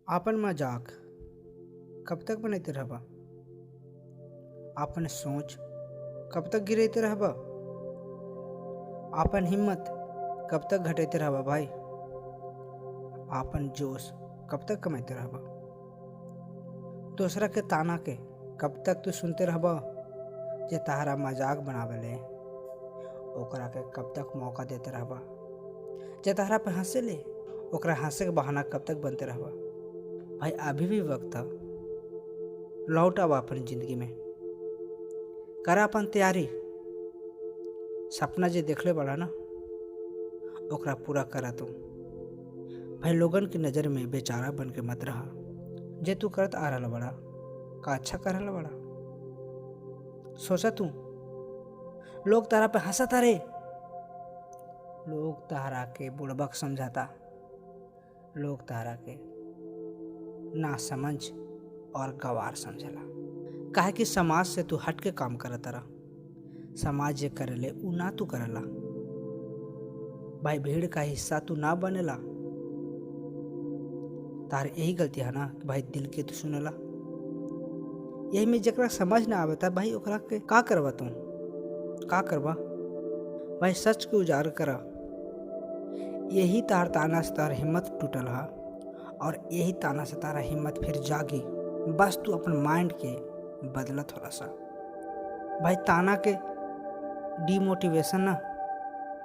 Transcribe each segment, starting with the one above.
आपन मजाक कब तक बनते रहबा? आपन सोच कब तक गिरते रहबा? आपन हिम्मत कब तक घटेते रहबा भाई? आपन जोश कब तक कमाते रहबा? दूसरा के ताना के कब तक तू सुनते रहबा? जे तहरा मजाक बनावेले ओकरा के कब तक मौका देते रहबा? जे तहरा पे हंसे ले ओकरा हंसे के बहाना कब तक बनते रहबा? भाई अभी भी वक्त था, लौट आवा अपन जिंदगी में, करा अपन तैयारी। सपना जे देखले बड़ा ना ओकरा पूरा करा तू। भाई लोगन की नज़र में बेचारा बन के मत रहा। जे तू करत आ रहा बड़ा का अच्छा कर रहा बड़ा। सोचा तू लोग तारा पे हंसा तारे, लोग तारा के बुड़बक समझाता, लोग तारा के ना समझ और गवार समझला। काहे कि समाज से तू हट के काम करत तारा। समाज जे करेले उ ना तू करेला। भाई भीड़ का हिस्सा तू ना बनेला। तार यही गलती है ना कि भाई दिल के तू सुनेला। यही में जकरा समझ ना आवे भाई ओकरा के का करबा तू? का करबा भाई? सच के उजागर करा। यही तार ताना से तार हिम्मत टूटल हा और यही ताना से तारा हिम्मत फिर जागी। बस तू अपन माइंड के बदला थोड़ा सा। भाई ताना के डिमोटिवेशन ना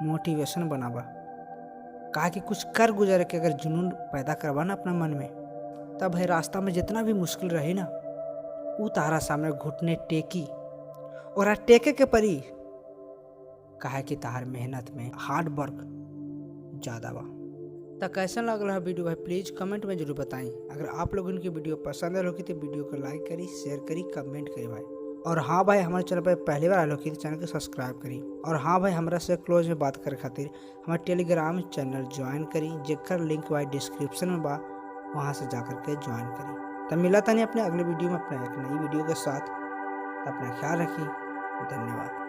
मोटिवेशन बनावा। कहा कि कुछ कर गुजर के अगर जुनून पैदा करवा ना अपना मन में, तब भाई रास्ता में जितना भी मुश्किल रही ना वो तारा सामने घुटने टेकी और टेके के परी। कहा कि तार मेहनत में हार्ड वर्क ज़्यादा बा। तो कैसा लग रहा वीडियो भाई प्लीज़ कमेंट में जरूर बताएं। अगर आप लोगों की वीडियो पसंद आए होगी तो वीडियो को लाइक करी, शेयर करी, कमेंट करी भाई। और हाँ भाई हमारे चैनल पर पहली बार आए होगी तो चैनल को सब्सक्राइब करी। और हाँ भाई हमारा से क्लोज में बात करे खातिर हमारे टेलीग्राम चैनल ज्वाइन करी, जेकर लिंक भाई डिस्क्रिप्शन में बा, वहाँ से जाकर के ज्वाइन करी। तब मिला था नहीं अपने अगले वीडियो में अपने एक नई वीडियो के साथ। अपना ख्याल रखिए। धन्यवाद।